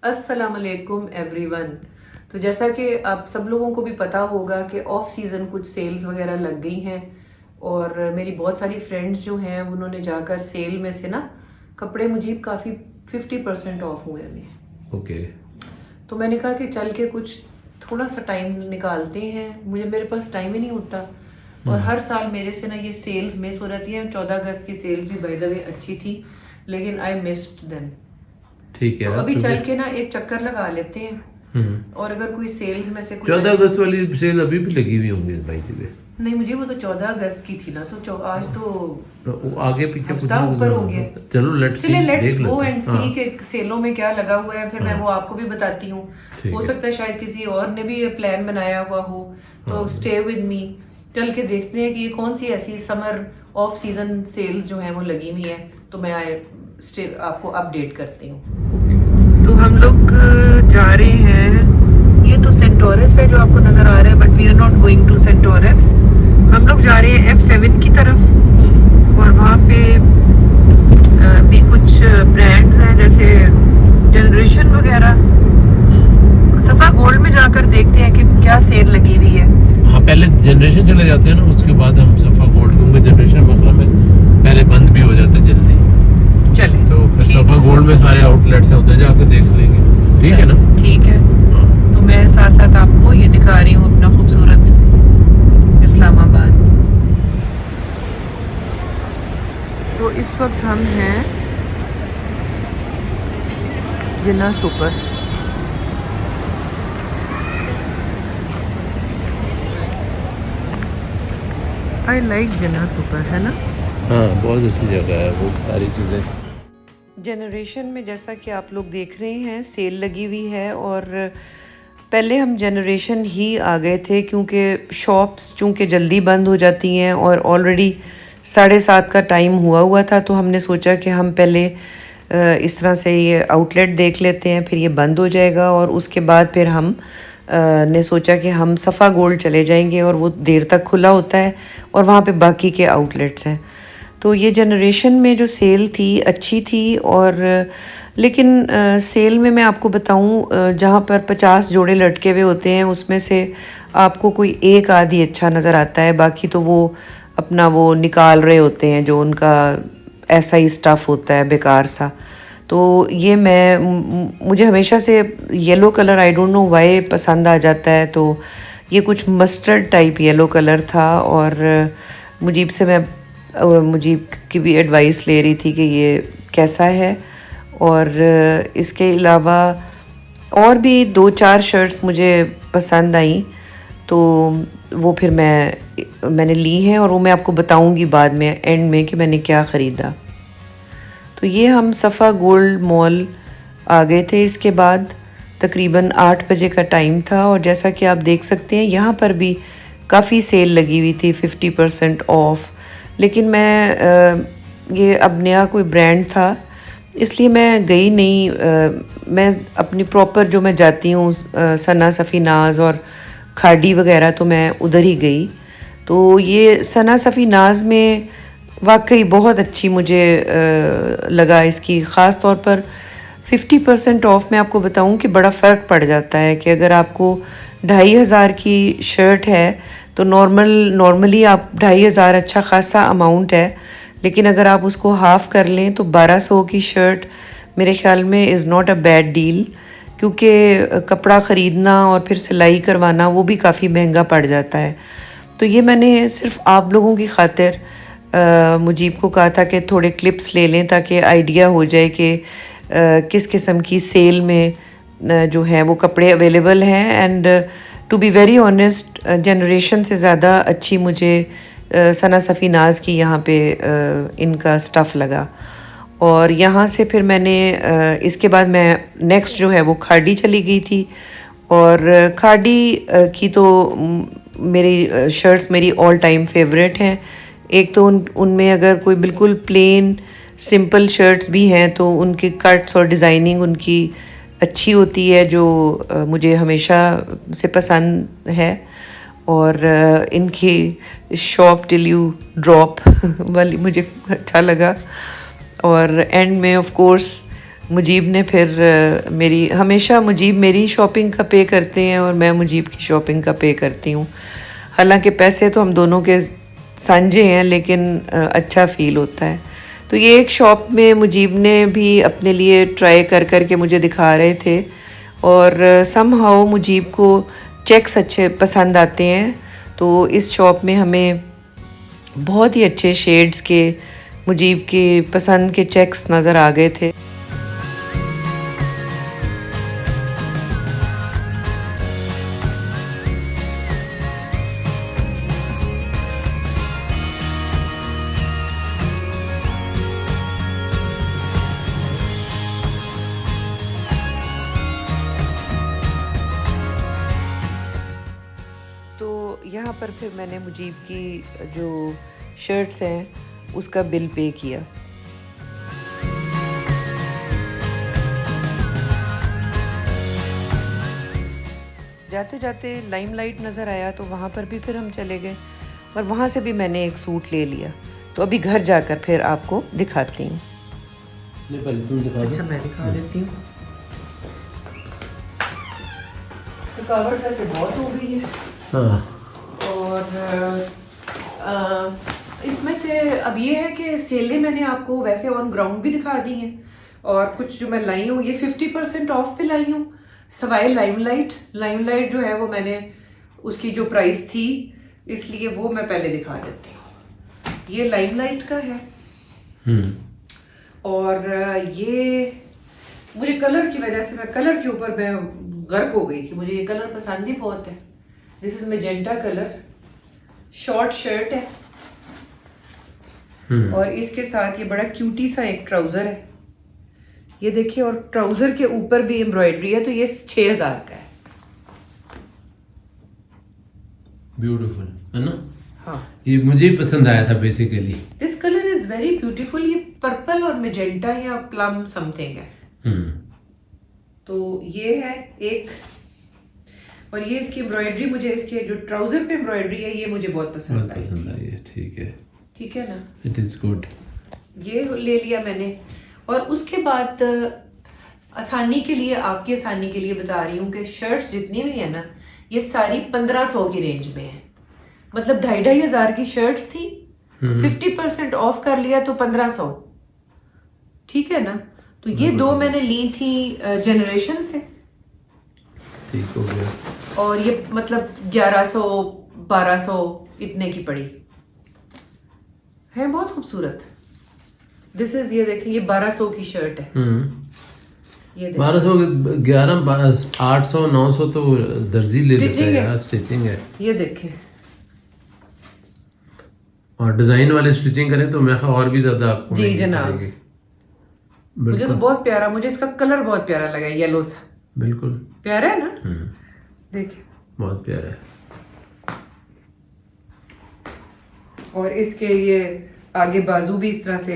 अस्सलाम वालेकुम एवरीवन। तो जैसा कि आप सब लोगों को भी पता होगा कि ऑफ सीज़न कुछ सेल्स वगैरह लग गई हैं और मेरी बहुत सारी फ्रेंड्स जो हैं उन्होंने जाकर सेल में से ना कपड़े मुझे काफ़ी 50% ऑफ हुए हुए हैं। ओके। तो मैंने कहा कि चल के कुछ थोड़ा सा टाइम निकालते हैं। मेरे पास टाइम ही नहीं होता और हर साल मेरे से ना ये सेल्स मिस हो जाती हैं। 14 अगस्त की सेल्स भी बाय द वे अच्छी थी लेकिन आई मिस्ड देम। ठीक है। तो अभी चल के ना एक चक्कर लगा लेते हैं और अगर कोई सेल्स में से कुछ 14 अगस्त वाली सेल अभी भी लगी हुई होंगी भाई जी। नहीं, मुझे वो तो 14 अगस्त की थी ना, तो आज तो वो आगे पीछे कुछ हफ्ता ऊपर हो गया। चलो लेट्स गो एंड सी के सेलों में क्या लगा हुआ है, फिर मैं वो आपको भी बताती हूँ। हो सकता है शायद किसी और ने भी ये प्लान बनाया हुआ हो, तो स्टे विद मी। चल के देखते हैं कि ये कौन सी ऐसी समर ऑफ सीजन सेल्स जो है वो लगी हुई है, तो मैं आपको अपडेट करती हूँ। तो हम लोग जा रहे हैं, ये तो सेंटोरस है जो आपको नजर आ रहा है, but we are not going to Centaurus. हम लोग जा रहे हैं F7 की तरफ और वहाँ पे भी कुछ ब्रांड्स हैं जैसे जनरेशन वगैरह। सफा गोल्ड में जाकर देखते हैं कि क्या सेल लगी हुई है। हाँ, पहले जनरेशन चले जाते हैं ना, उसके बाद हम सफा गोल्ड, क्योंकि जनरेशन मसला में पहले बंद भी हो जाते जल्दी। चले तो फिर सफा गोल्ड में सारे आउटलेट्स हैं, उधर जाकर देख लेंगे। ठीक है ना? ठीक है। तो मैं साथ साथ आपको ये दिखा रही हूँ अपना खूबसूरत इस्लामाबाद। तो इस वक्त हम हैं Jinnah super. I like Jinnah super, है ना? हाँ, बहुत अच्छी जगह है, बहुत सारी चीज़ें। जनरेशन में जैसा कि आप लोग देख रहे हैं सेल लगी हुई है और पहले हम जनरेशन ही आ गए थे क्योंकि शॉप्स चूँकि जल्दी बंद हो जाती हैं और ऑलरेडी 7:30 का टाइम हुआ था, तो हमने सोचा कि हम पहले इस तरह से ये आउटलेट देख लेते हैं, फिर ये बंद हो जाएगा और उसके बाद फिर हम ने सोचा कि हम सफ़ा गोल्ड चले जाएंगे और वो देर तक खुला होता है और वहाँ पे बाकी के आउटलेट्स हैं। तो ये जनरेशन में जो सेल थी अच्छी थी और लेकिन सेल में मैं आपको बताऊं, जहाँ पर 50 जोड़े लटके हुए होते हैं उसमें से आपको कोई एक आधी अच्छा नज़र आता है, बाकी तो वो अपना वो निकाल रहे होते हैं जो उनका ऐसा ही स्टफ़ होता है बेकार सा। तो ये मुझे हमेशा से yellow colour I don't know why पसंद आ जाता है, तो ये कुछ मस्टर्ड टाइप येलो कलर था और मुजीब की भी एडवाइस ले रही थी कि ये कैसा है। और इसके अलावा और भी 2-4 शर्ट्स मुझे पसंद आई, तो वो फिर मैंने ली हैं और वो मैं आपको बताऊंगी बाद में एंड में कि मैंने क्या ख़रीदा। तो ये हम सफ़ा गोल्ड मॉल आ गए थे। इसके बाद तकरीबन 8 बजे का टाइम था और जैसा कि आप देख सकते हैं यहाँ पर भी काफ़ी सेल लगी हुई थी 50% ऑफ। लेकिन ये अब नया कोई ब्रांड था इसलिए मैं गई नहीं। मैं अपनी प्रॉपर जो मैं जाती हूँ सना सफ़ीनाज़ और खाड़ी वगैरह, तो मैं उधर ही गई। तो ये सना सफ़ीनाज़ में वाकई बहुत अच्छी मुझे लगा इसकी ख़ास तौर पर 50% ऑफ। मैं आपको बताऊं कि बड़ा फ़र्क पड़ जाता है कि अगर आपको 2500 की शर्ट है तो नॉर्मली आप 2500 अच्छा खासा अमाउंट है, लेकिन अगर आप उसको हाफ़ कर लें तो 1200 की शर्ट मेरे ख़्याल में is not a bad deal, क्योंकि कपड़ा ख़रीदना और फिर सिलाई करवाना वो भी काफ़ी महंगा पड़ जाता है। तो ये मैंने सिर्फ आप लोगों की खातिर मुजीब को कहा था कि थोड़े क्लिप्स ले लें ताकि आइडिया हो जाए कि किस किस्म की सेल में जो है वो कपड़े अवेलेबल हैं। And to be very honest, generation से ज़्यादा अच्छी मुझे सना सफ़ीनाज़ की यहाँ पे इनका स्टफ़ लगा। और यहाँ से फिर मैंने इसके बाद मैं नेक्स्ट जो है वो खाड़ी चली गई थी और खाड़ी की तो मेरी शर्ट्स मेरी ऑल टाइम फेवरेट हैं। एक तो उनमें अगर कोई बिल्कुल प्लेन सिंपल शर्ट्स भी हैं तो उनके कट्स और डिज़ाइनिंग उनकी अच्छी होती है, जो मुझे हमेशा से पसंद है। और इनकी शॉप टिल यू ड्रॉप वाली मुझे अच्छा लगा। और एंड में ऑफ कोर्स मुजीब ने फिर मेरी हमेशा मुजीब मेरी शॉपिंग का पे करते हैं और मैं मुजीब की शॉपिंग का पे करती हूँ। हालांकि पैसे तो हम दोनों के साझे हैं, लेकिन अच्छा फ़ील होता है। तो ये एक शॉप में मुजीब ने भी अपने लिए ट्राई कर कर के मुझे दिखा रहे थे, और समहाउ मुजीब को चेक्स अच्छे पसंद आते हैं। तो इस शॉप में हमें बहुत ही अच्छे शेड्स के मुजीब के पसंद के चेक्स नज़र आ गए थे। तो यहाँ पर फिर मैंने मुजीब की जो शर्ट्स हैं उसका बिल पे किया। जाते जाते लाइमलाइट नज़र आया तो वहाँ पर भी फिर हम चले गए, और वहाँ से भी मैंने एक सूट ले लिया। तो अभी घर जाकर फिर आपको दिखाती हूँ। तुम दिखा दो। अच्छा, मैं दिखा देती हूँ। थकावट वैसे बहुत हो गई है। हाँ। और इसमें से अब ये है कि सेलें मैंने आपको वैसे ऑन ग्राउंड भी दिखा दी हैं, और कुछ जो मैं लाई हूँ ये 50% ऑफ पे लाई हूँ, सवाए लाइमलाइट जो है वो मैंने उसकी जो प्राइस थी इसलिए वो मैं पहले दिखा देती हूँ। ये लाइमलाइट का है, और ये मुझे कलर की वजह से मैं कलर के ऊपर मैं गर्क हो गई थी। मुझे ये कलर पसंद ही बहुत है। This is magenta colour, short shirt है, और इसके साथ ये बड़ा क्यूटी सा एक ट्राउजर है, ये देखिए, और ट्राउजर के ऊपर भी एम्ब्रॉयडरी है। तो ये 6000 का है। ब्यूटीफुल है ना? हाँ, ये मुझे ही पसंद आया था basically. This colour is very beautiful. ये पर्पल और मेजेंटा या प्लम समथिंग है। तो ये है एक, और ये इसकी एम्ब्रॉयडरी, मुझे इसके जो ट्राउजर पे एम्ब्रॉयडरी है ये मुझे बहुत पसंद आई है। ठीक है ना? It is good. ये ले लिया मैंने। और उसके बाद आसानी के लिए, आपकी आसानी के लिए बता रही हूँ कि शर्ट्स जितनी भी है ना ये सारी 1500 की रेंज में है। मतलब 2500 की शर्ट्स थी, 50% ऑफ कर लिया तो 1500। ठीक है ना? तो ये दो मैंने ली थी जनरेशन से। ठीक हो गया। और ये मतलब 1100 1200 इतने की पड़ी है, बहुत खूबसूरत। दिस इज, ये देखें, ये 1200 की शर्ट है। ये 1200, 11, 800, 900 तो दर्जी ले लेता है यार, स्टिचिंग है। ये देखें, और डिजाइन वाले स्टिचिंग करें तो मैं और भी ज्यादा आपको जी जनाब। मुझे तो बहुत प्यारा, मुझे इसका कलर बहुत प्यारा लगा, येलो सा। बिल्कुल प्यारा है ना? देखिए, बहुत प्यारा है। और इसके ये आगे बाजू भी इस तरह से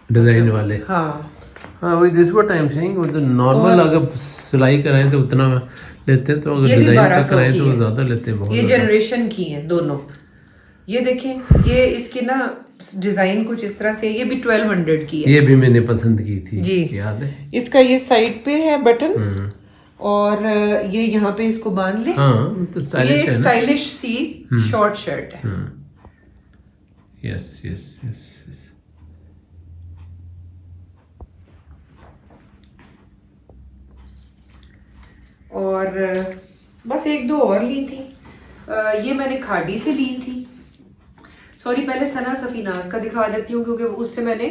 डिजाइन वाले। हाँ वही this what I am saying. वो तो नॉर्मल अगर सिलाई कराएं तो उतना लेते हैं, तो अगर डिजाइन का कराएं तो ज्यादा लेते हैं। बहुत ये जनरेशन की है दोनों। ये देखें, ये इसकी ना डिजाइन कुछ इस तरह से, ये भी 1200 की है। ये भी मैंने पसंद की थी जी, याद है। इसका ये साइड पे है बटन, और ये यहाँ पे इसको बांध ले। हाँ, तो स्टाइलिश है ना? ये स्टाइलिश सी शॉर्ट शर्ट है। Yes yes yes. और बस एक दो और ली थी। ये मैंने खाड़ी से ली थी। सॉरी, पहले सना सफीनाज का दिखा देती हूँ क्योंकि उससे मैंने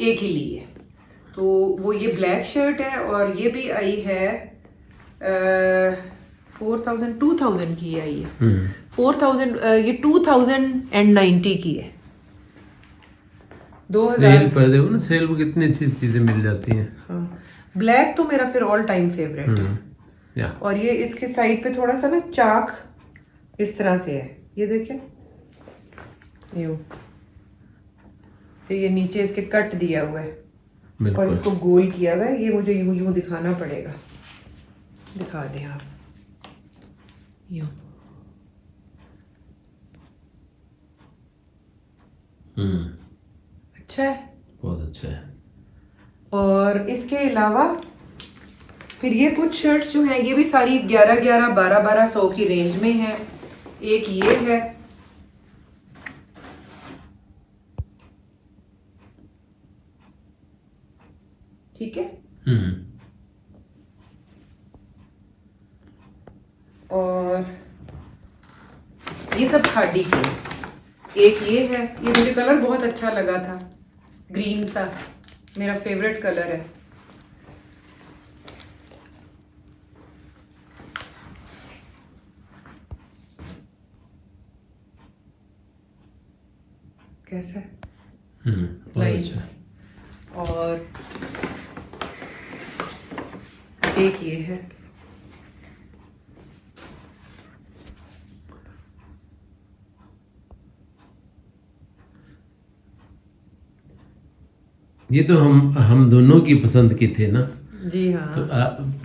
एक ही ली है। तो वो ये ब्लैक शर्ट है, और ये भी आई है 2000 की आई है। 4000, ये 2090 की है। 2000 सेल पर देखो ना, सेल पर कितनी अच्छी चीजें मिल जाती हैं। हाँ, ब्लैक तो मेरा फिर ऑल टाइम फेवरेट है। और ये इसके साइड पे थोड़ा सा ना चाक इस तरह से है, ये देखें, यूं। ये नीचे इसके कट दिया हुआ है और इसको गोल किया हुआ है। ये मुझे यूं यूं दिखाना पड़ेगा, दिखा दें आप, यूं। अच्छा है, बहुत अच्छा है। और इसके अलावा फिर ये कुछ शर्ट्स जो हैं ये भी सारी 11-11, 12-1200 की रेंज में है। एक ये है, ठीक है, और ये सब खादी के। एक ये है, ये मुझे कलर बहुत अच्छा लगा था, ग्रीन सा, मेरा फेवरेट कलर है। कैसा है लाइन्स। और एक ये है, ये तो हम दोनों की पसंद की थे ना। जी हाँ। तो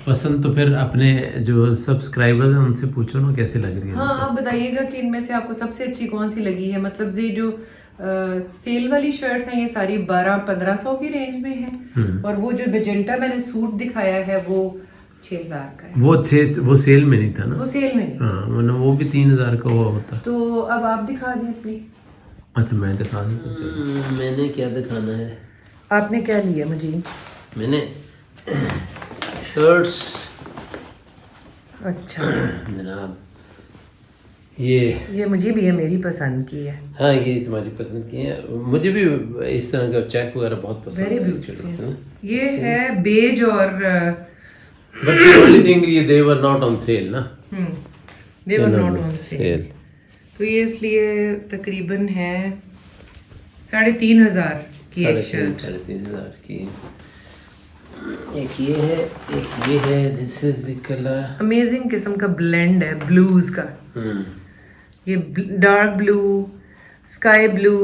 पसंद तो फिर अपने जो सब्सक्राइबर्स हैं उनसे पूछो ना कैसे लग रही है। हाँ, आप बताइएगा कि इनमें से आपको सबसे अच्छी कौन सी लगी है। मतलब ये जो सेल वाली शर्ट्स हैं ये सारी 12-1500 की रेंज में है, और वो जो मेजेंटा मैंने सूट दिखाया है वो 6000 का है। वो सेल में नहीं था ना। वो सेल में नहीं। हाँ, वरना वो भी 3000 का हुआ होता। तो अब आप दिखा दें अपनी। अच्छा, मैं दिखा दूँ। मैंने क्या दिखाना है? आपने क्या लिया मुझे? मैंने शर्ट्स। अच्छा जनाब, ये मुझे भी है, मेरी पसंद की है। हाँ, ये तुम्हारी पसंद की है। मुझे भी इस तरह का चेक वगैरह बहुत पसंद वेरी है। ब्यूटीफुल। ये है बेज और बट द ओनली थिंग ये दे वर नॉट ऑन सेल ना। दे वर नॉट ऑन सेल। तो ये इसलिए तकरीबन है 3500 की एक शर्ट। 3500 की। एक ये है, एक ये है। This is the colour. Amazing किस्म का ब्लेंड है ब्लूज का। ये डार्क ब्लू, स्काई ब्लू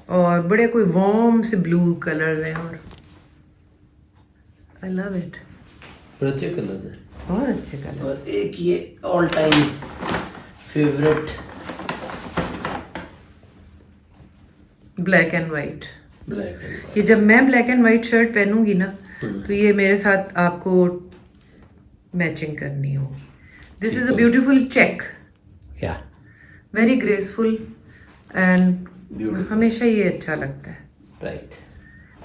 और बड़े कोई वार्म से ब्लू कलर्स हैं, और आई लव इट। अच्छे कलर है, बहुत अच्छे कलर। और एक ये all time favourite black and white. Black and ये जब मैं ब्लैक एंड वाइट शर्ट पहनूंगी ना तो ये मेरे साथ आपको मैचिंग करनी होगी। This is a beautiful check, या वेरी ग्रेसफुल एंड हमेशा ये अच्छा लगता है। राइट।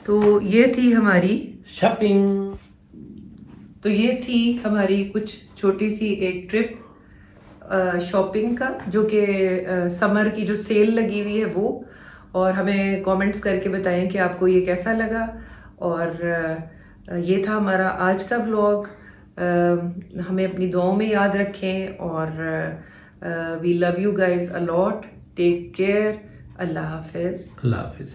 तो ये थी हमारी शॉपिंग। तो ये थी हमारी कुछ छोटी सी एक ट्रिप शॉपिंग का, जो कि समर की जो सेल लगी हुई है वो। और हमें कमेंट्स करके बताएं कि आपको ये कैसा लगा। और ये था हमारा आज का व्लॉग। हमें अपनी दुआओं में याद रखें, और we love you guys a lot. Take care. अल्लाह हाफिज। अल्लाह हाफिज।